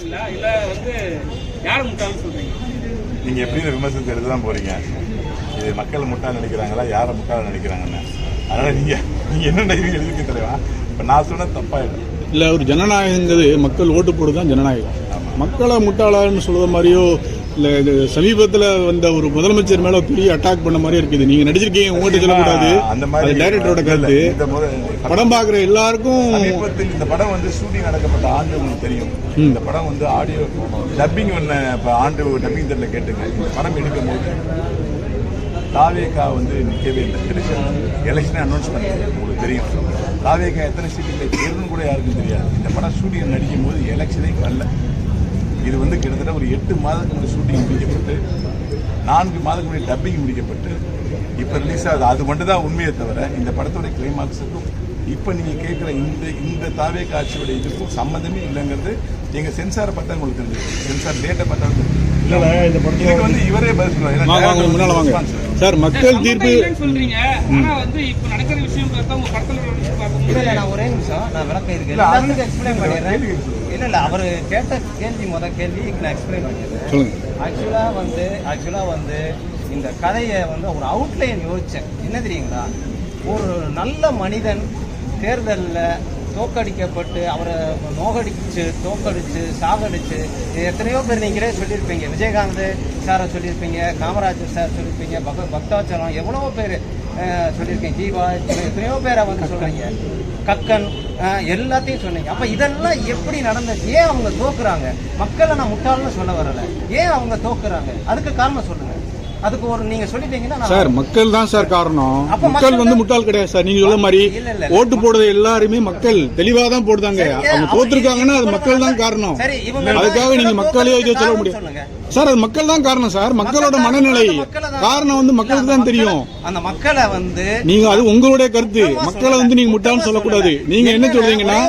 சொல்றீங்களா இல்ல வந்து யாரை முட்டாள்னு சொல்றீங்க? நீங்க எப்படி இந்த விமர்சனத்தை எடுத்துதான் போறீங்க? இது மக்கள் முட்டாள் நினைக்கிறாங்களா, யாரை முட்டாள் நினைக்கிறாங்கன்னு? அதனால நீங்க என்ன எழுதிக்க தலைவா? இப்ப நான் சொன்ன தப்பாயிடும் இல்ல. ஒரு ஜனநாயகங்கிறது மக்கள் ஓட்டு போடுதான் ஜனநாயகம். மக்களை முட்டாளான்னு சொல்ற மாதிரியோ இல்ல இது சமீபத்தில் வந்த ஒரு முதலமைச்சர் மேல பெரிய அட்டாக் பண்ண மாதிரி இருக்குது. நீங்க நடிச்சிருக்கீங்க, உங்ககிட்ட சொல்லக்கூடாது. அது டைரக்டரோட கருத்து. படம் பாக்குற எல்லாருக்கும் சமீபத்தில் இந்த படம் வந்து ஷூட்டிங் நடக்கப்பட்ட ஆண்டு உங்களுக்கு தெரியும். இந்த படம் வந்து ஆடியோ டப்பிங் ஆண்டு டப்பிங் தெரியல கேட்டுங்க. இந்த படம் எடுக்கும் போது தாவேகா வந்து நிற்கவே இல்லை. எலெக்ஷனை அனௌன்ஸ் பண்ணல, உங்களுக்கு தெரியும். தாவேகா எத்தனை சீட்டுகளை தேர்வுன்னு கூட யாருக்கும் தெரியாது. இந்த படம் ஷூட்டிங் நடிக்கும் போது எலெக்ஷனே வரல. இது வந்து கிட்டத்தட்ட ஒரு 8 மாதத்துக்கு முன்னாடி ஷூட்டிங் முடிக்கப்பட்டு 4 மாதத்துக்கு முன்னாடி டப்பிங் முடிக்கப்பட்டு இப்போ ரிலீஸ் ஆகுது. அது மட்டும் தான் உண்மையை தவிர இந்த படத்தோட கிளைமாக்ஸுக்கும் இப்போ நீங்கள் கேட்குற இந்த தாவே காட்சியோட இதுக்கும் சம்மந்தமே இல்லைங்கிறது எங்கள் சென்சாரை பார்த்தா உங்களுக்கு தெரிஞ்சது. சென்சார் டேட்டை பார்த்தா இல்லை. இந்த படத்துக்கு வந்து இவரே பதில் சொல்லுவாங்க. சார் மக்கள் தீர்ப்பு சொல்றீங்க. ஆனா வந்து இப்ப நடக்கிற விஷயம் பார்த்தா உங்க படத்துல நான் ஒரே நிமிஷம் நான் விளக்கம் இருக்கு எல்லாத்துக்கும் எக்ஸ்பிளைன் பண்ணிடுறேன். இல்ல அவர் கேட்ட கேள்வி நான் எக்ஸ்பிளைன் பண்ணிடுறேன். ஆக்சுவலா வந்து இந்த கதையை வந்து ஒரு அவுட்லைன் யோசிச்சேன். என்ன தெரியுங்களா, ஒரு நல்ல மனிதன் தேர்தலில் தோக்கடிக்கப்பட்டு அவரை தோக்கடிச்சு சாகடிச்சு எத்தனையோ பேர் நீங்களே சொல்லியிருப்பீங்க. விஜயகாந்த் சாரை சொல்லியிருப்பீங்க, காமராஜர் சார் சொல்லியிருப்பீங்க, பக்தாச்சலம் எவ்வளவோ பேர் சொல்லியிருக்கீங்க, ஜீவா எத்தனையோ பேரை வந்து சொல்றீங்க, கக்கன் எல்லாத்தையும் சொன்னீங்க. அப்ப இதெல்லாம் எப்படி நடந்துச்சு? ஏன் அவங்க தோக்குறாங்க? மக்களை நான் முட்டாள்னு சொல்ல வரல, ஏன் அவங்க தோக்குறாங்க? அதுக்கு காரணம் சொல்லுங்க. அதுக்கு ஒரு நீங்க சொல்லிட்டீங்கன்னா சார் மக்கள் தான் சார் காரணம். மக்கள் வந்து முட்டாள் கிடையாது சார். நீங்க சொல்ல மாதிரி ஓட்டு போடுறது எல்லாருமே மக்கள் தெளிவா தான் போடுதாங்க. அவங்க தோத்துருக்காங்கன்னா அது மக்கள் தான் காரணம். அதுக்காக நீங்க மக்களே சொல்ல முடியும் சார். அது மக்கள் தான் காரணம் சார். மக்களோட மனநிலை காரணம் வந்து மக்களுக்கு தான் தெரியும். அந்த மக்களை வந்து நீங்க அது உங்களுடைய கருத்து. மக்களை வந்து நீங்க முட்டாள்னு சொல்லக்கூடாது. நீங்க என்ன சொல்றீங்கன்னா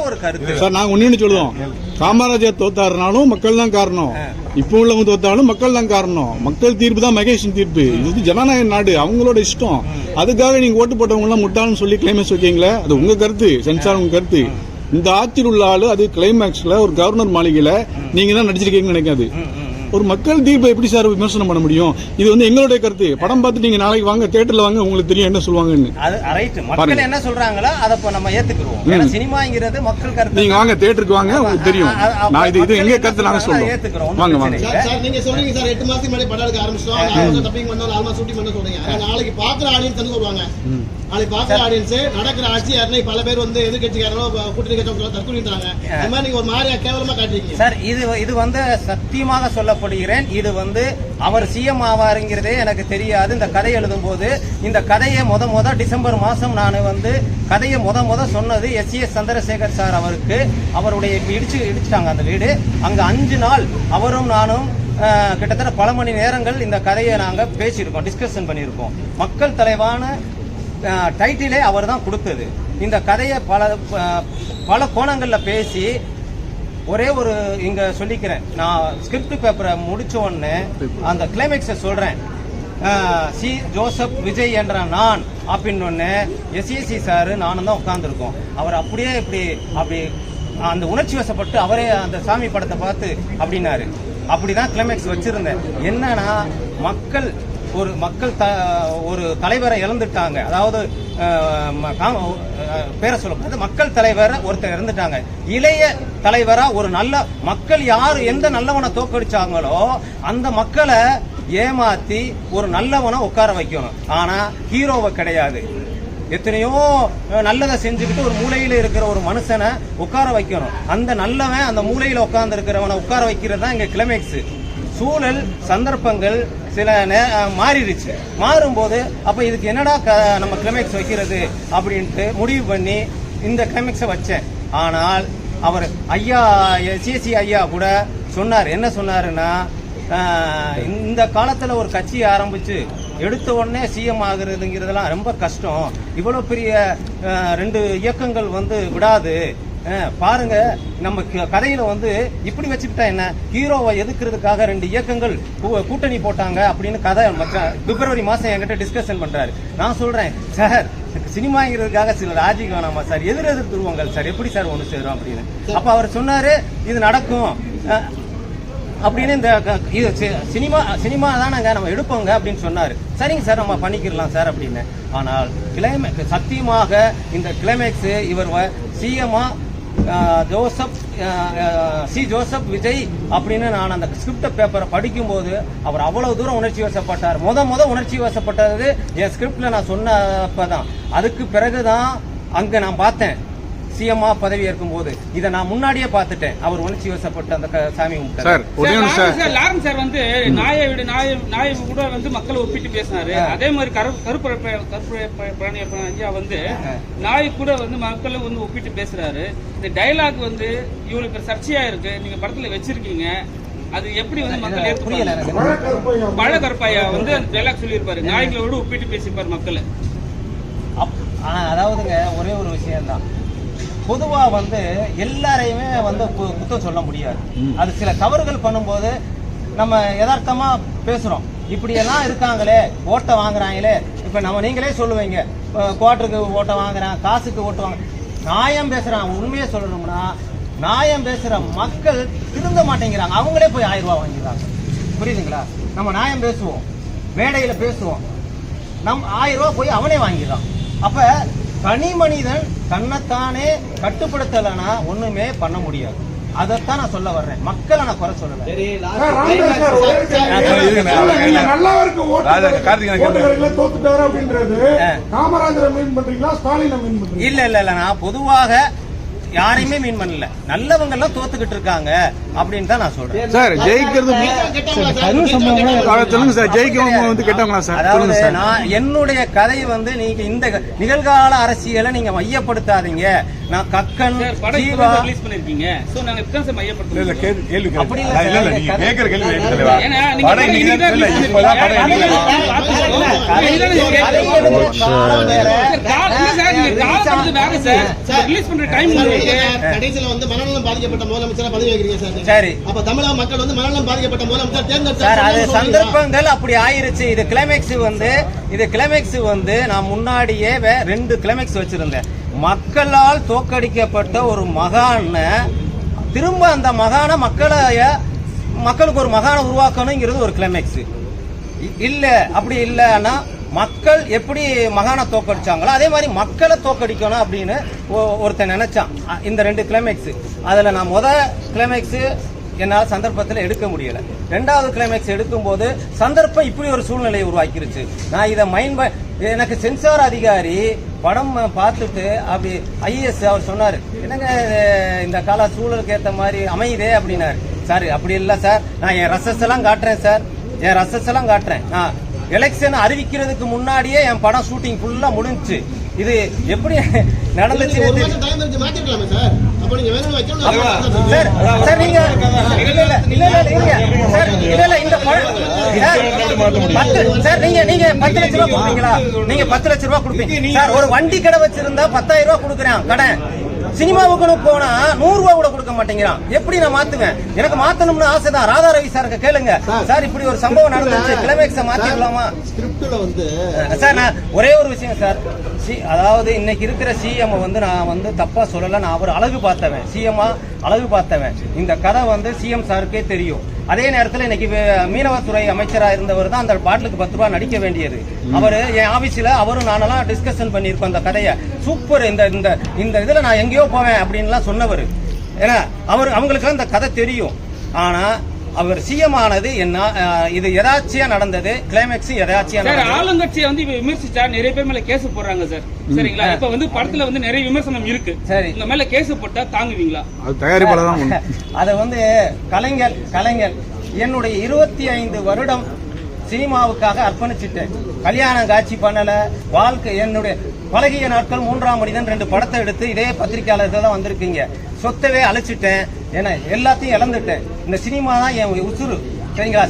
சார் நாங்க ஒன்னு சொல்லுவோம், காமராஜர் தோத்தாருனாலும் மக்கள் தான் காரணம், இப்போ உள்ளவங்க தோத்தாலும் மக்கள் தான் காரணம். மக்கள் தீர்ப்பு தான் மகேஷன் தீர்ப்பு. இது ஜனநாயக நாடு, அவங்களோட இஷ்டம். அதுக்காக நீங்க ஓட்டு போட்டவங்க எல்லாம் முட்டாள்னு சொல்லி கிளைமேக்ஸ் வைக்கீங்களே, அது உங்க கருத்து. சென்சார் உங்க கருத்து. இந்த ஆட்சியில் உள்ள ஆளு அது கிளைமேக்ஸ்ல ஒரு கவர்னர் மாளிகையில நீங்க தான் நடிச்சிருக்கீங்கன்னு நினைக்காது. ஒரு மக்கள் தீர்ப்பை எப்படி சார் விமர்சனம் பண்ண முடியும்? இது வந்து எங்களுடைய கருத்து. படம் பார்த்து நீங்க நாளைக்கு வாங்க, தியேட்டர்ல வாங்க, உங்களுக்கு தெரியும் என்ன சொல்லுவாங்கன்னு. மக்கள் என்ன சொல்றாங்களோ அதை நம்ம ஏத்துக்குறோம். ஏன்னா சினிமாங்கிறது மக்கள் கருத்து. நீங்க வாங்க, தியேட்டருக்கு வாங்க, உங்களுக்கு தெரியும். நான் இது எங்க கருத்து நாங்க சொல்றோம். ஏத்துக்கிறோம். வாங்க வாங்க சார். நீங்க சொல்றீங்க சார் 8 மாசத்துக்கு முன்னாடி படம் எடுக்க ஆரம்பிச்சோம், டப்பிங் பண்ணோம், 4 மாசம் ஷூட்டிங் பண்ண சொல்றீங்க. நாளைக்கு பாக்குற ஆடியன்ஸ் வந்து வருவாங்க. நாளைக்கு பாக்குற ஆடியன்ஸ் நடக்கிற ஆட்சி யாருன்னா பல பேர் வந்து எதிர்கட்சிக்காரோ கூட்டணி கட்சிகளோ தற்கொலைன்றாங்க. அது மாதிரி நீங்க ஒரு மாதிரியா கேவலமா காட்டுறீங்க சார். இது வந்து சத்தியமாக சொல்லப்படுகிறேன். இது வந்து அவர் சிஎம் ஆவாருங்கிறதே எனக்கு தெரியாது. இந்த கதை எழுதும் போது இந்த கதையை முத டிசம்பர் மாசம் நான் வந்து கதையை முத சொன்னது எஸ் சந்திரசேகர் சார் அவருக்கு. அவருடைய இடிச்சுட்டாங்க அந்த வீடு. அங்க 5 நாள் அவரும் நானும் கிட்டத்தட்ட பல மணி நேரங்கள் இந்த கதையை நாங்க பேசியிருக்கோம், டிஸ்கஷன் பண்ணியிருக்கோம். மக்கள் தலைவான டைட்டிலே அவர் தான் கொடுத்தது. இந்த கதையை பல கோணங்கள்ல பேசி ஒரே ஒரு இங்க சொல்லிக்கிறேன். நான் ஸ்கிரிப்ட் பேப்பரை முடிச்ச உடனே அந்த கிளைமேக்ஸை சொல்றேன். சி ஜோசப் விஜய் என்ற நான் அப்படின்னு எஸ்ஏசி சாரு நானும் தான் உட்கார்ந்துருக்கோம். அவர் அப்படியே அப்படி அந்த உணர்ச்சி வசப்பட்டு அவரே அந்த சாமி படத்தை பார்த்து அப்படின்னாரு. அப்படிதான் கிளைமேக்ஸ் வச்சிருந்தேன். என்னன்னா ஒரு தலைவரை இழந்துட்டாங்க. அதாவது பேரை சொல்ல மக்கள் தலைவரை ஒருத்தர் இறந்துட்டாங்க. இளைய தலைவரா ஒரு நல்ல மக்கள் யாரு எந்த நல்லவனை தோக்கடிச்சாங்களோ அந்த மக்களை ஏமாத்தி ஒரு நல்லவனை உட்கார வைக்கணும். ஆனா ஹீரோவை கிடையாது. எத்தனையோ நல்லதை செஞ்சுக்கிட்டு ஒரு மூலையில இருக்கிற ஒரு மனுஷனை உட்கார வைக்கணும். அந்த நல்லவன் அந்த மூலையில உட்கார்ந்து இருக்கிறவனை உட்கார வைக்கிறது தான் இங்க கிளைமேக்ஸ். சூழல் சந்தர்ப்பங்கள் சில மாறிடுச்சு. மாறும்போது அப்ப இதுக்கு என்னடா நம்ம கிளைமேக்ஸ் வைக்கிறது அப்படின்ட்டு முடிவு பண்ணி இந்த கிளைமேக்ஸை வச்சேன். ஆனால் அவர் ஐயா சிஎஸ்சி ஐயா கூட சொன்னார். என்ன சொன்னாருன்னா, இந்த காலத்துல ஒரு கட்சி ஆரம்பிச்சு எடுத்த உடனே சிஎம் ஆகுறதுங்கிறதெல்லாம் ரொம்ப கஷ்டம். இவ்வளவு பெரிய 2 இயக்கங்கள் வந்து விடாது. பாருங்க நம்ம கதையில வந்து இப்படி வச்சுக்கிட்டா என்ன, ஹீரோவை எதுக்குறதுக்காக 2 இயக்கங்கள் கூட்டணி போட்டாங்க அப்படின்னு கதை பிப்ரவரி மாசம் என்கிட்ட டிஸ்கஷன் பண்றாரு. நான் சொல்றேன் சார் சினிமாங்கிறதுக்காக சில லாஜிக் வேணாமா சார், எதிர் துருவங்கள் சார் எப்படி சார் ஒன்று சேரும் அப்படின்னு. அப்ப அவர் சொன்னாரு இது நடக்கும். அப்படின்னு இந்த இது சினிமா தானங்க நம்ம எடுப்போங்க அப்படின்னு சொன்னாரு. சரிங்க சார் நம்ம பண்ணிக்கலாம் சார் அப்படின்னு. ஆனால் சத்தியமாக இந்த கிளைமேக்ஸ் இவர் சிஎம்ஆ ஜோசப் விஜய் அப்படின்னு நான் அந்த ஸ்கிரிப்ட் பேப்பரை படிக்கும்போது அவர் அவ்வளவு தூரம் உணர்ச்சி வசப்பட்டார். முத உணர்ச்சி வசப்பட்டது என் ஸ்கிரிப்ட்ல நான் சொன்னப்பதான். அதுக்கு பிறகுதான் அங்க நான் பார்த்தேன் சிஎம்ஆ பதவி ஏற்கும் போது. இதை நான் முன்னாடியே பார்த்துட்டேன். அவர் உணர்ச்சி வசப்பட்ட அந்த சாமி லாரன்ஸ் சார் வந்து நாயை கூட வந்து மக்களை ஒப்பிட்டு பேசினாரு. அதே மாதிரி கருப்பு ஐயா வந்து நாய் கூட வந்து மக்களை வந்து ஒப்பிட்டு பேசுறாரு. இந்த டைலாக் வந்து இவ்வளவு பேர் சர்ச்சையா இருக்கு, நீங்க படத்துல வச்சிருக்கீங்க. அது எப்படி வந்து மக்கள் ஏற்புரியல? பழ கருப்பையா வந்து அந்த டைலாக் சொல்லியிருப்பாரு, நாய்களோட ஒப்பிட்டு பேசியிருப்பாரு மக்களை. அதாவதுங்க ஒரே ஒரு விஷயம் தான், பொதுவா வந்து எல்லாரையுமே வந்து குத்தம் சொல்ல முடியாது. அது சில தவறுகள் பண்ணும்போது நம்ம யதார்த்தமா பேசுறோம், இப்படி எல்லாம் இருக்காங்களே, ஓட்டை வாங்குறாங்களே. இப்ப நீங்களே சொல்லுவீங்க, குவார்டருக்கு ஓட்டை வாங்குறான், காசுக்கு ஓட்டு வாங்க. நியாயம் பேசுறான். உண்மையை சொல்லணும்னா நியாயம் பேசுற மக்கள் திருந்த மாட்டேங்கிறாங்க. அவங்களே போய் 1000 ரூபாய் வாங்கிடுறாங்க. புரியுதுங்களா? நம்ம நியாயம் பேசுவோம், மேடையில பேசுவோம், 1000 ரூபாய் போய் அவனே வாங்கிடுறான். அப்ப தனி மனிதன் தன்னைத்தானே கட்டுப்படுத்தலைன்னா ஒண்ணுமே பண்ண முடியாது. அதைத்தான் நான் சொல்ல வர்றேன். மக்களை நான் குறை சொல்லல. இல்ல நான் பொதுவாக யாரையுமே மீன் பண்ணல. நல்லவங்க எல்லாம் தோத்துக்கிட்டு இருக்காங்க அப்படின்னு தான் நான் சொல்றேன் சார். ஜெயிக்கிறது சொல்லுங்க சார். ஜெயிக்கிறவங்க வந்து கேட்டவங்களா சார்? அதாவது நான் என்னுடைய கதை வந்து நீங்க இந்த நிகழ்கால அரசியலை நீங்க மையப்படுத்தாதீங்க. நான் கக்கன் ஜீவா ரிலீஸ் பண்ணிருக்கீங்க. சோ நாங்க இப்ப தான் மையப்படுத்தல. இல்ல கேள்வி அப்படி இல்ல, நீங்க கேக்குற கேள்வி ஏன்னா நீங்க ரிலீஸ் பண்ற டைம் கடைசில வந்து மனநலம் பாதிக்கப்பட்ட முதலமைச்சரா பதவி வைக்கிறீங்க சார். சரி, அப்ப தமிழக மக்கள் வந்து மனநலம் பாதிக்கப்பட்ட முதலமைச்சர் தேர்ந்தெடுத்தார். அது சந்தர்ப்பங்கள் அப்படி ஆயிருச்சு. இது கிளைமேக்ஸ் வந்து நான் முன்னாடியே 2 கிளைமேக்ஸ் வச்சிருந்தேன். மக்களால் தோற்கடிக்கப்பட்ட ஒரு மகான திரும்ப அந்த மகான மக்களுக்கு ஒரு மகான உருவாக்கணுங்கிறது ஒரு கிளைமேக்ஸ். இல்ல அப்படி இல்லன்னா மக்கள் எப்படி மகான தோக்கடிச்சாங்களோ அதே மாதிரி மக்களை தோக்கடிக்கணும் அப்படின்னு ஒருத்தன் நினைச்சான். இந்த 2 கிளைமேக்ஸ். அதுல நான் கிளைமேக்ஸ் என்னால் சந்தர்ப்பத்தில் எடுக்க முடியல. 2வது கிளைமேக்ஸ் எடுக்கும் போது சந்தர்ப்பம் இப்படி ஒரு சூழ்நிலையை உருவாக்கிருச்சு. நான் இதை எனக்கு சென்சார் அதிகாரி படம் பார்த்துட்டு அப்படி ஐஎஸ் அவர் சொன்னாரு, என்னங்க இந்த கால சூழலுக்கு ஏற்ற மாதிரி அமையுதே அப்படின்னாரு. சார் அப்படி இல்லை சார், நான் என் ரசஸ் எல்லாம் காட்டுறேன். நான் எலெக்ஷன் அறிவிக்கிறதுக்கு முன்னாடியே என் படம் ஷூட்டிங் ஃபுல்லா முடிஞ்சுச்சு. இது எப்படி நடந்துச்சு? நீங்க 10 லட்சம் ரூபாய் கொடுப்பீங்களா? நீங்க 10 லட்சம் ரூபாய் கொடுப்பீங்க சார். ஒரு வண்டி கடை வச்சிருந்தா 10,000 ரூபாய் கொடுக்குறேன் கடன். சினிமாவுக்கு போனா 100 ரூபாய் கூட கொடுக்க மாட்டேங்கிறான். எப்படி நான் மாத்துவேன்? எனக்கு மாத்தணும்னு ஆசைதான். ராதா ரவி சாருக்கு கேளுங்க சார், இப்படி ஒரு சம்பவம் நடந்துச்சு, கிளைமேக்ஸ மாத்திக்கலாமா? சார் நான் ஒரே ஒரு விஷயம் சார், அதாவது இன்னைக்கு இருக்கிற சிஎம் வந்து நான் வந்து தப்பா சொல்லல. நான் அவர் அழகு பார்த்தவன், சிஎம் அழகு பார்த்தவன். இந்த கதை வந்து சிஎம் சாருக்கே தெரியும். அதே நேரத்தில் இன்னைக்கு மீனவத்துறை அமைச்சராக இருந்தவர் தான் அந்த பாட்டிலுக்கு 10 ரூபாய் நடிக்க வேண்டியது. அவரு என் ஆபீஸ்ல அவரும் நானெல்லாம் டிஸ்கஷன் பண்ணியிருக்கோம் அந்த கதையை. சூப்பர், இந்த இதுல நான் எங்கேயோ போவேன் அப்படின்லாம் சொன்னவர். ஏன்னா அவங்களுக்கு இந்த கதை தெரியும். ஆனா அவர் சிஎம் ஆனது என்ன, இது எதாச்சியா நடந்தது, கிளைமேக்ஸ் எதாச்சியா நடந்தது. ஆளுங்கட்சியை வந்து விமர்சிச்சா நிறைய பேர் மேல கேஸ் போடுறாங்க சார். சரிங்களா? இப்ப வந்து படத்துல வந்து நிறைய விமர்சனம் இருக்கு. சரி, உங்க மேல கேஸ் போட்டா தாங்குவீங்களா? அது தயாரிப்பாளர் தான். அத வந்து கலைஞர் என்னுடைய 25 வருடம் சினிமாவுக்காக அர்ப்பணிச்சுட்டேன். கல்யாணம் காட்சி பண்ணல, வாழ்க்கை என்னுடைய பழகிய நாட்கள், 3ஆம் மனிதன் 2 படத்தை எடுத்து இதே பத்திரிகையாளர்கள் தான் வந்திருக்கீங்க. சொத்தவே அழைச்சிட்டேன், ஏன்னா எல்லாத்தையும் இழந்துட்டேன். இந்த சினிமா தான் என் உசுறு. சரிங்களா?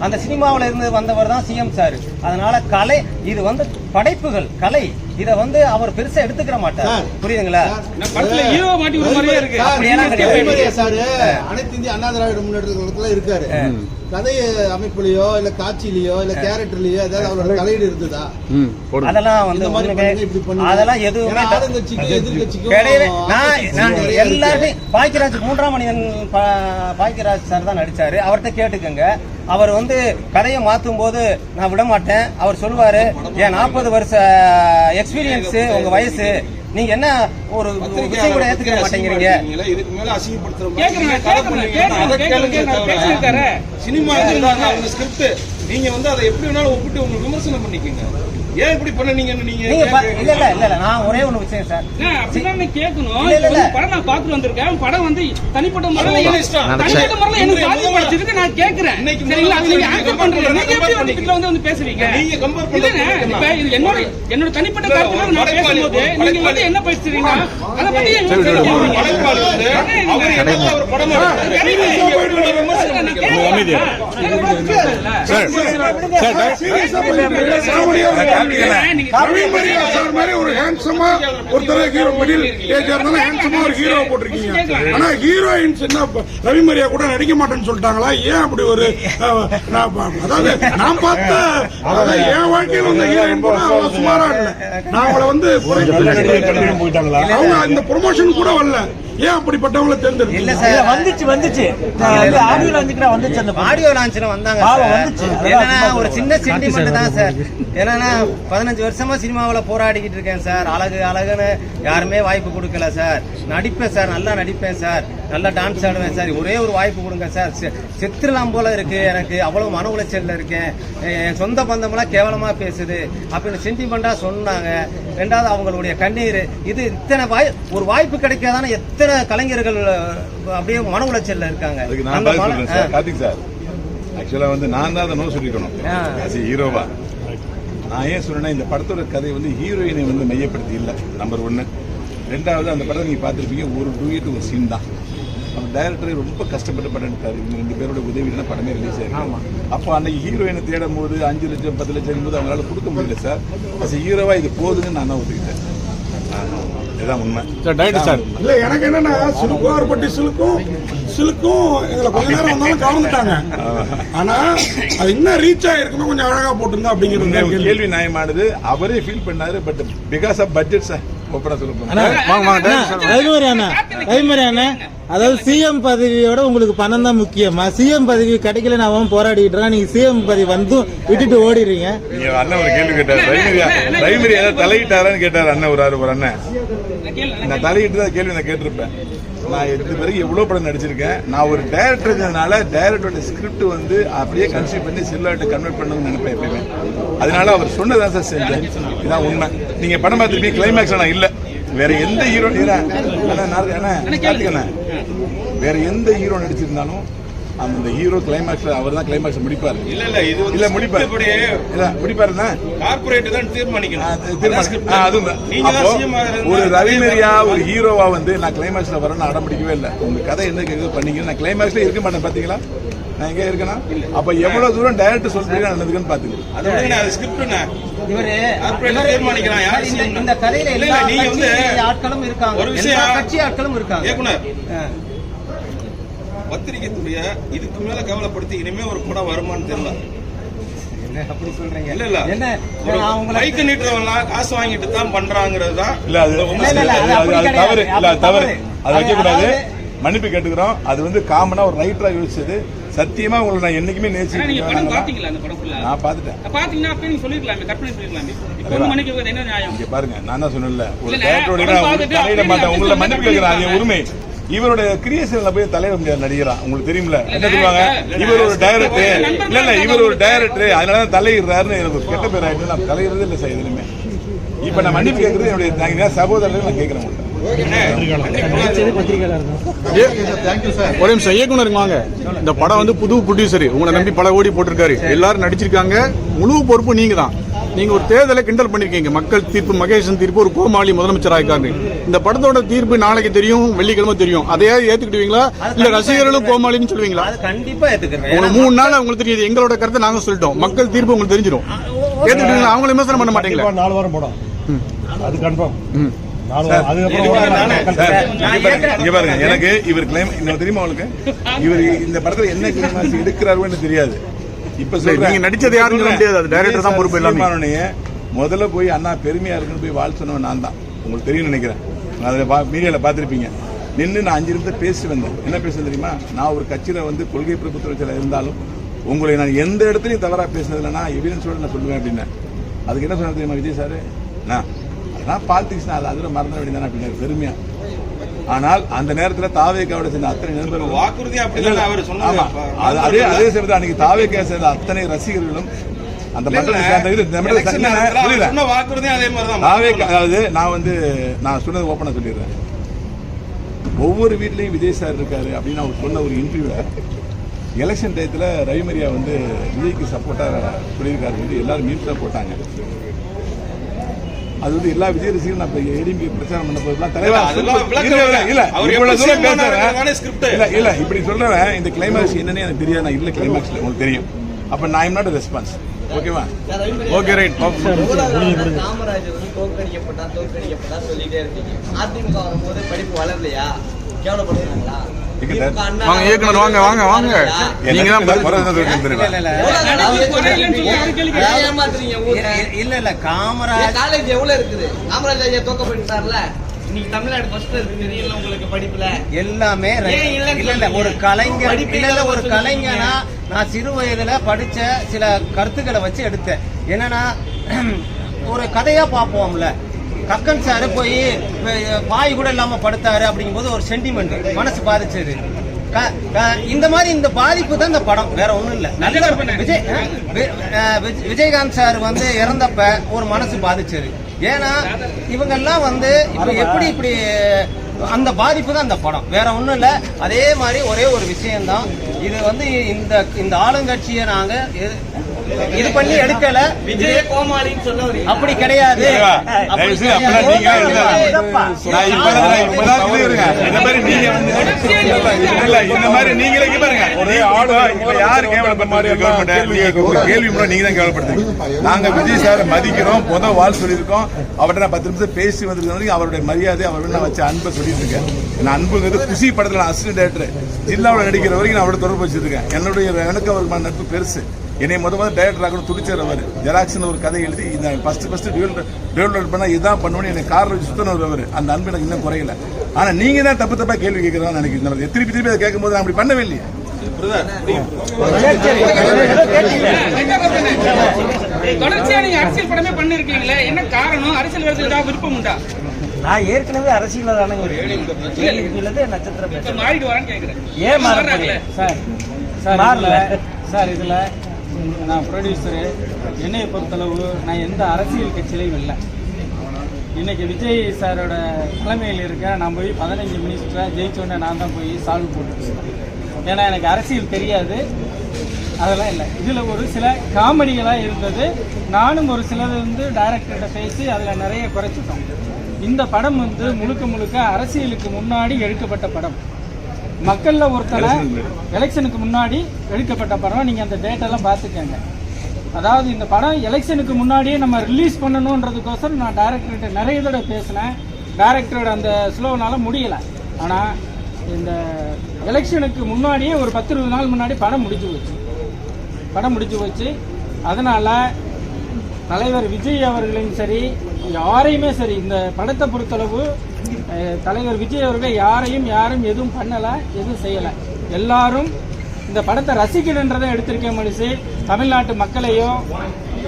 அந்த சினிமாவில் இருந்து வந்தவர் தான் சிஎம் சார். அதனால கலை இது வந்து படைப்புகள் கலை இத வந்து அவர் பெருசா எடுத்துக்கிற மாட்டார். புரியுதுங்களா? நான் படத்துல ஹீரோ மாட்டி ஒரு மாதிரியே இருக்கு. அப்படியெல்லாம் கிடையாது சார். அனைத்து இந்திய அண்ணா திராவிட முன்னேற்றத்துல இருக்காரு. கதை அமைப்புலயோ இல்ல காட்சியிலயோ இல்ல கேரக்டர்லயோ ஏதாவது அவரோட தலையீடு இருந்ததா? அதெல்லாம் வந்து அதெல்லாம் எதுவுமே கிடையவே. நான் எல்லாத்தையும் பாக்கியராஜ் 3ஆம் மனிதன் பாக்கியராஜ் சார் தான் நடிச்சாரு. அவர்கிட்ட கேட்டுக்கங்க. அவர் வந்து கதையை மாத்தும் போது நான் விட மாட்டேன். அவர் சொல்லுவாரு, என் 40 வருஷ எக்ஸ்பீரியன்ஸ் உங்க வயசு, நீங்க என்ன ஒரு விஷயம் கூட ஏத்துக்க மாட்டேங்கிறீங்க. இதுக்கு மேல அசிங்கப்படுத்துற சினிமா ஸ்கிரிப்ட் நீங்க வந்து அதை எப்படி வேணாலும் ஒப்பிட்டு உங்களுக்கு விமர்சனம் பண்ணிக்கோங்க. ஏன் இப்படி பண்ண நீங்க இல்ல நான் ஒரே ஒண்ணு விஷயம் சார் அப்படிதான் கேட்கணும். படம் நான் பாத்துட்டு வந்திருக்கேன். படம் வந்து தனிப்பட்ட முறையில எனக்கு பாதிப்படைச்சிருக்கு. நான் கேட்கிறேன். சரிங்களா? நீங்க ஆங்கர் பண்றீங்க. நீங்க எப்படி வந்து பேசுறீங்க? நீங்க கம்பேர் பண்றீங்க. இது என்னோட தனிப்பட்ட கருத்துக்களை நான் பேசும்போது நீங்க வந்து என்ன பேசுறீங்க? அத பத்தி அவர் படம் ஒரு ஹேண்ட்ஸமா ஒருத்தர் ஹீரோ மிடில் ஏஜ் இருந்தாலும் ஹேண்ட்ஸமா ஒரு ஹீரோ போட்டிருக்கீங்க. ஆனா ஹீரோயின்ஸ் என்ன ரவி மரியா கூட நடிக்க மாட்டேன்னு சொல்லிட்டாங்களா? ஏன் அப்படி ஒரு அதாவது நான் பார்த்த அதாவது என் வாழ்க்கையில் வந்து ஹீரோயின் கூட அவ்வளவு சுமாரா இல்ல. நான் அவளை வந்து போயிட்டாங்களா? அவங்க அந்த ப்ரொமோஷன் கூட வரல. ஏன் அப்படிப்பட்டவங்களை தேர்ந்தெடுத்து? இல்ல சார் வந்துச்சு ஆடியோ லான்ச்ல வந்துச்சு. அந்த ஆடியோ லான்ச்ல வந்தாங்க. என்னன்னா ஒரு சின்ன சென்டிமெண்ட் தான் சார். என்னன்னா 15 வருஷமா சினிமாவுல போராடிக்கிட்டு இருக்கேன் சார். அழகுன்னு யாருமே வாய்ப்பு கொடுக்கல சார். நடிப்பேன் சார், நல்லா நடிப்பேன் சார், நல்லா டான்ஸ் ஆடுவேன் சார், ஒரே ஒரு வாய்ப்பு கொடுங்க சார். செத்துலாம் போல இருக்கு, எனக்கு அவ்வளவு மன உளைச்சல்ல இருக்கேன், என் சொந்த பந்தமெல்லாம் கேவலமா பேசுது அப்படின்னு சென்டிமெண்டா சொன்னாங்க. ரெண்டாவது அவங்களுடைய கண்ணீர். இது இத்தனை ஒரு வாய்ப்பு கிடைக்காதான எத்தனை கலைஞர்கள் அப்படியே மன உளைச்சல்ல இருக்காங்க. கார்த்திக் சார் ஆக்சுவலா வந்து நான் தான் அதை நோ சொல்லிக்கணும் ஹீரோவா. நான் ஏன் சொல்றேன்னா இந்த படத்தோட கதை வந்து ஹீரோயினை வந்து மையப்படுத்தி இல்லை, நம்பர் 1. ரெண்டாவது அந்த படத்தை நீங்க பார்த்துருப்பீங்க, ஒரு டூயட் ஒரு சீன் தான். அந்த டைரக்டர் ரொம்ப கஷ்டப்பட்டு படம் எடுத்தாரு. இவங்க 2 பேரோட உதவினா படமே ரிலீஸ் ஆயிருக்கு. அப்போ அன்னைக்கு ஹீரோயினை தேடும் போது 5 லட்சம் 10 லட்சம் போது அவங்களால கொடுக்க முடியல சார். அஸ் ஹீரோவா இது போதுன்னு நான் தான் ஒத்துக்கிட்டேன். இதுதான் உண்மை சார். இல்ல எனக்கு என்னன்னா சிலுக்குவார்பட்டி சிலுக்கும் எங்களை கொஞ்ச நேரம் வந்தாலும் கவர்ந்துட்டாங்க. ஆனா அது இன்னும் ரீச் ஆயிருக்கணும், கொஞ்சம் அழகா போட்டுருந்தா அப்படிங்கிறது கேள்வி நியாயமானது. அவரே ஃபீல் பண்ணாரு. But because of budget sir அதாவது சிஎம் பதவியோட உங்களுக்கு பணம் தான் முக்கியமா? சிஎம் பதவி கிடைக்கல நான் போராடிட்டு இருக்கேன், நீங்க சிஎம் பதவி வந்து விட்டுட்டு ஓடிடுறீங்க. அண்ணன் ஒரு கேள்வி கேட்டாரு, ரைமரி ஏதாவது தலையிட்டாரான்னு கேட்டாரு அண்ணன். ஒரு அண்ணன் நான் தலையிட்டு தான் கேள்வி நான் கேட்டிருப்பேன். நான் இது வரைக்கும் எவ்வளவு படம் நடிச்சிருக்கேன். நான் ஒரு டைரக்டர்னால டைரக்டரோட ஸ்கிரிப்ட் வந்து அப்படியே கன்சிடர் பண்ணி சில்வர்ட்ட கன்வெர்ட் பண்ணணும்னு நினைப்பேன் எப்பயுமே. அதனால அவர் சொன்னதான் சார் செஞ்சேன். இதான் உண்மை. நீங்க படம் பார்த்துருப்பீங்க, கிளைமேக்ஸ் நான் இல்ல வேற எந்த ஹீரோ வேற எந்த ஹீரோ நடிச்சிருந்தாலும் அந்த ஹீரோ கிளைமேக்ஸ்ல அவர் தான் கிளைமேக்ஸ் முடிப்பாரு. இல்ல முடிப்பாரு. முடிப்பாருன்னா கார்ப்பரேட் தான் தீர்மானிக்கணும். ஒரு ரவிமரியா ஒரு ஹீரோவா வந்து நான் கிளைமேக்ஸ்ல வரேன்னு அடம் பிடிக்கவே இல்லை. உங்க கதை என்ன கேட்குது பண்ணீங்க, நான் கிளைமேக்ஸ்ல இருக்க மாட்டேன். பாத்தீங்களா நான் எங்க இருக்கேன்னா? அப்ப எவ்வளவு தூரம் டைரக்டர் சொல்றீங்க நல்லதுக்குன்னு பாத்துங்க. இந்த கதையில ஆட்களும் இருக்காங்க, ஒரு கட்சி ஆட்களும் இருக்காங்க. பத்திரிகை துறைய இதுக்கு மேல கவலைப்படுத்தி இனிமே ஒரு படம் வருமானு தெரியல. அப்படி சொல்றீங்க? இல்ல என்ன மைக்கு நீட்டுறவங்க காசு வாங்கிட்டு தான் பண்றாங்கிறது தான். இல்ல அது தவறு. இல்ல தவறு, அதை வைக்க கூடாது. மன்னிப்பு கேட்டுக்கிறோம். அது வந்து காமனா ஒரு ரைட்டரா யோசிச்சது. சத்தியமா உங்களை நான் என்னைக்குமே நேசிக்கிறேன். நான் பாத்துட்டேன். பாருங்க, நான் தான் சொன்னேன்ல ஒரு தலையிட மாட்டேன். உங்களை மன்னிப்பு கேட்கிறேன், உரிமை. இவருடைய கிரியேஷன்ல போய் தலையிட முடியாது நடிகரா. உங்களுக்கு தெரியுமில்ல என்ன சொல்லுவாங்க, இவர் ஒரு டைரக்டர். இல்ல இவர் ஒரு டைரக்டர், அதனாலதான் தலையிடுறாருன்னு எனக்கு ஒரு கெட்ட பேர் ஆயிட்டு நான் தலையிடுறது இல்லை சார் எதுலையுமே. இப்ப நான் மன்னிப்பு கேட்கறது என்னுடைய சகோதரர்கள் நான் கேட்கிறேன். ஒரு நிமிஷம் இயக்குனர் வாங்க. இந்த படம் வந்து புது ப்ரொடியூசர் உங்களை நம்பி பல கோடி போட்டிருக்காரு. எல்லாரும் நடிச்சிருக்காங்க. முழு பொறுப்பு நீங்க தான். நீங்க ஒரு தேர்தலை கிண்டல் பண்ணிருக்கீங்க. மக்கள் தீர்ப்பு, மகேசன் தீர்ப்பு, ஒரு கோமாளி முதலமைச்சர் ஆயிருக்காரு. இந்த படத்தோட தீர்ப்பு நாளைக்கு தெரியும், வெள்ளிக்கிழமை தெரியும். அதையே ஏத்துக்கிடுவீங்களா இல்ல ரசிகர்களும் கோமாளின்னு சொல்லுவீங்களா? அது கண்டிப்பா ஏத்துக்கிறேன். உங்களுக்கு 3 நாள் உங்களுக்கு தெரியுது. எங்களோட கருத்தை நாங்க சொல்லிட்டோம். மக்கள் தீர்ப்பு உங்களுக்கு தெரிஞ்சிடும். ஏத்துக்கிட்டீங்களா? அவங்கள விமர்சனம் பண்ண மாட்டீங்களா? 4 வாரம் போடும். அது கன்ஃபார்ம். எனக்கு இவர் கிளைம் தெரியுமா உங்களுக்கு? இவர் இந்த படத்துல என்ன கிளைமாக்ஸ் எடுக்கிறாருன்னு தெரியாது. இப்ப நீங்க நடிச்சது யாரும் சொல்ல முடியாது. அது டைரக்டர் தான் பொறுப்பு. எல்லாமே முதல்ல போய் அண்ணா பெருமையா இருக்குன்னு போய் வாழ் சொன்னவன் நான் தான். உங்களுக்கு தெரியும் நினைக்கிறேன். அதுல மீடியால பாத்திருப்பீங்க. நின்று நான் 5 நிமிஷம் பேசி வந்தேன். என்ன பேசுறது தெரியுமா? நான் ஒரு கட்சியில கொள்கை பிரபுத்துவத்தில் இருந்தாலும் உங்களை நான் எந்த இடத்துலையும் தவறா பேசினதுலன்னா எவிடன்ஸோட நான் சொல்லுவேன் அப்படின்னு. அதுக்கு என்ன சொன்னது தெரியுமா விஜய் சார்? அதான் பாலிடிக்ஸ், அதில் மறந்துட வேண்டியதானே அப்படின்னு பெருமையா. ஆனால் அந்த நேரத்தில் தாவேக்காவோட சேர்ந்த அத்தனை நண்பர்கள் வாக்குறுதி அதே சேர்ந்து அன்னைக்கு தாவேக்கா சேர்ந்த அத்தனை ரசிகர்களும் அந்த வாக்குறுதி அதே மாதிரி தாவேக்கா. அதாவது நான் சொன்னது ஓப்பனா சொல்லிடுறேன். ஒவ்வொரு வீட்லயும் விஜய் சார் இருக்காரு அப்படின்னு அவர் சொன்ன ஒரு இன்டர்வியூல எலெக்ஷன் டயத்தில் ரவிமரியா விஜய்க்கு சப்போர்ட்டா சொல்லியிருக்காரு. எல்லாரும் மீட்ஸா போட்டாங்க. அது எல்லா விஜய் ரசிகரும் நான் ஏடிஎம்கே பிரச்சாரம் பண்ண போதெல்லாம் இல்ல இப்படி சொல்றேன். இந்த கிளைமாக்ஸ் என்னன்னு எனக்கு தெரியாது. நான் இல்ல கிளைமாக்ஸ்ல உங்களுக்கு தெரியும். அப்ப நான் நாட் ரெஸ்பான்ஸ். ஓகேவா? Okay right. காமராஜர் தோற்கடிக்கப்பட்டா சொல்லிட்டே இருக்கீங்க. அதிமுக வரும்போது படிப்பு வளரலையா? கேவலப்படுறாங்களா? வாங்க இயக்குனர், வாங்க வாங்க வாங்க. நீங்க தான் இல்ல காமராஜ் காலேஜ் எவ்வளவு இருக்குது? காமராஜ் ஐயா தோக்கப்பட்டார்ல. இன்னைக்கு தமிழ்நாடு ஃபர்ஸ்ட் இருக்கு உங்களுக்கு படிப்புல எல்லாமே. இல்ல ஒரு கலைஞர் இல்ல ஒரு கலைஞனா நான் சிறு வயதுல படிச்ச சில கருத்துக்களை வச்சு எடுத்தேன். என்னன்னா ஒரு கதையா பார்ப்போம்ல. கக்கன் சாரு போய் பாய் கூட இல்லாம படுத்தாரு அப்படிங்கும்போது ஒரு சென்டிமெண்ட் மனசு பாதிச்சது. இந்த மாதிரி இந்த பாதிப்பு தான் இந்த படம், வேற ஒண்ணும் இல்ல. விஜயகாந்த் சார் இறந்தப்ப ஒரு மனசு பாதிச்சது. ஏன்னா இவங்க எல்லாம் இப்ப எப்படி இப்படி அந்த பாதிப்பு தான் இந்த படம், வேற ஒண்ணும் இல்ல. அதே மாதிரி ஒரே ஒரு விஷயம்தான் இது இந்த ஆளுங்கட்சியை நாங்க இது பண்ணி எடுக்கல. விஜய் கோமாளின்னு சொல்ல அப்படி கிடையாது. இந்த மாதிரி நீங்களே பாருங்க. ஒரே யாரு கேள்வி நீங்க தான் கேள்விப்படுத்துறீங்க. நாங்க விஜய் சார் மதிக்கிறோம், வாழ் சொல்லியிருக்கோம். அவர்கிட்ட நான் 10 நிமிஷம் பேசி வந்திருக்க அவருடைய மரியாதை அவருடைய வச்ச அன்பை சொல்லிட்டு இருக்கேன். நான் அன்புங்கிறது குஷி படத்துல அசிஸ்டன்ட் டைரக்டர் ஜில்லாவில் நடிக்கிற வரைக்கும் நான் அவரோட தொடர்பு வச்சிருக்கேன். எனக்கு அவருக்கு நட்பு பெருசு. என்னை முதல் டைரக்டர் ஆகணும் துடிச்சார். அவர் ஜெராக்ஸ்னு ஒரு கதை எழுதி ஃபர்ஸ்ட் டெவலப் பண்ணா இதான் பண்ணுவோன்னு எனக்கு காரில் வச்சு சுத்தனவர். அவர் அந்த அன்பு எனக்கு இன்னும் குறையல. ஆனா நீங்க தான் தப்பா கேள்வி கேட்கறதா நினைக்கிறேன். திருப்பி அதை கேட்கும் போது நான் அப்படி பண்ணவே இல்லையே. தொடர்ச்சியா நீங்க அரசியல் படமே பண்ணிருக்கீங்களே, என்ன காரணம்? அரசியல் வரதுக்கு விருப்பம் உண்டா? நான் ஏற்கனவே அரசியல் நட்சத்திரம் மாறிட்டு வரேன்னு கேட்கிறேன். ஏன் மாறல சார்? இதுல நான் ப்ரொடியூசரு. என்னையை பொறுத்தளவு நான் எந்த அரசியல் கட்சியிலையும் இல்லை. இன்னைக்கு விஜய் சாரோட தலைமையில் இருக்க நான் போய் 15 மினிஸ்டரா ஜெயிச்சோடனே நான் தான் போய் சால்வ் போட்டுருக்கேன். ஏன்னா எனக்கு அரசியல் தெரியாது, அதெல்லாம் இல்லை. இதில் ஒரு சில காமெடிகளாக இருந்தது. நானும் ஒரு சிலது டைரக்டர்கிட்ட பேசி அதில் நிறைய குறைச்சிட்டோம். இந்த படம் முழுக்க அரசியலுக்கு முன்னாடி எடுக்கப்பட்ட படம். மக்கள்ல ஒருத்தனை எலெக்ஷனுக்கு முன்னாடி எடுக்கப்பட்ட படம். நீங்க அந்த டேட்டெல்லாம் பார்த்துக்கங்க. அதாவது இந்த படம் எலெக்ஷனுக்கு முன்னாடியே நம்ம ரிலீஸ் பண்ணணுன்றதுக்கோசரம் நான் டைரக்டர்கிட்ட நிறைய தடவை பேசினேன். டைரக்டரோட அந்த ஸ்லோனால முடியலை. ஆனால் இந்த எலெக்ஷனுக்கு முன்னாடியே ஒரு 10-20 நாள் முன்னாடி படம் முடிஞ்சு போச்சு. அதனால தலைவர் விஜய் அவர்களையும் சரி, யாரையுமே சரி, இந்த படத்தை பொறுத்தளவு தலைவர் விஜய் அவர்கள் யாரும் எதுவும் பண்ணலை, எதுவும் செய்யலை. எல்லாரும் இந்த படத்தை ரசிக்கணுன்றதை எடுத்திருக்க மனுஷி தமிழ்நாட்டு மக்களையோ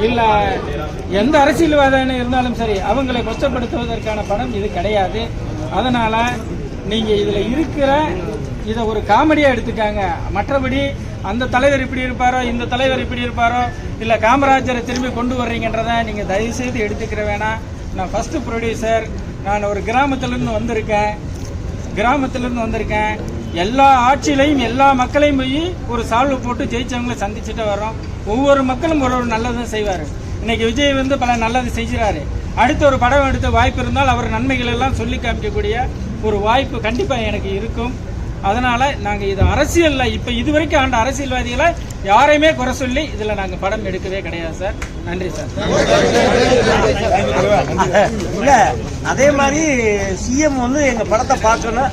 இல்லை எந்த அரசியல்வாதம் இருந்தாலும் சரி அவங்களை கொச்சப்படுத்துவதற்கான படம் இது கிடையாது. அதனால நீங்க இதுல இருக்கிற இதை ஒரு காமெடியா எடுத்துக்காங்க. மற்றபடி அந்த தலைவர் இப்படி இருப்பாரோ, இந்த தலைவர் இப்படி இருப்பாரோ, இல்ல காமராஜரை திரும்பி கொண்டு வர்றீங்கன்றத நீங்க தயவு செய்து எடுத்துக்கிற வேணாம். நான் ஃபர்ஸ்ட் ப்ரொடியூசர். நான் ஒரு கிராமத்திலிருந்து வந்திருக்கேன். எல்லா ஆட்சியிலையும் எல்லா மக்களையும் போய் ஒரு சால்வு போட்டு ஜெயிச்சவங்களை சந்திச்சுட்டு வரோம். ஒவ்வொரு மக்களும் ஒரு நல்லதும் செய்வார். இன்னைக்கு விஜய் வந்து பல நல்லது செய்கிறாரு. அடுத்த ஒரு படம் எடுத்த வாய்ப்பு இருந்தால் அவர் நன்மைகள் எல்லாம் சொல்லி காமிக்கக்கூடிய ஒரு வாய்ப்பு கண்டிப்பா எனக்கு இருக்கும். அதனால நாங்க இது அரசியல்ல இப்ப இதுவரைக்கும் ஆண்ட அரசியல்வாதிகளை யாரையுமே குறை சொல்லி இதுல நாங்க படம் எடுக்கவே கிடையாது சார். நன்றி சார். இல்ல அதே மாதிரி சிஎம் வந்து எங்க படத்தை பார்க்கணும்.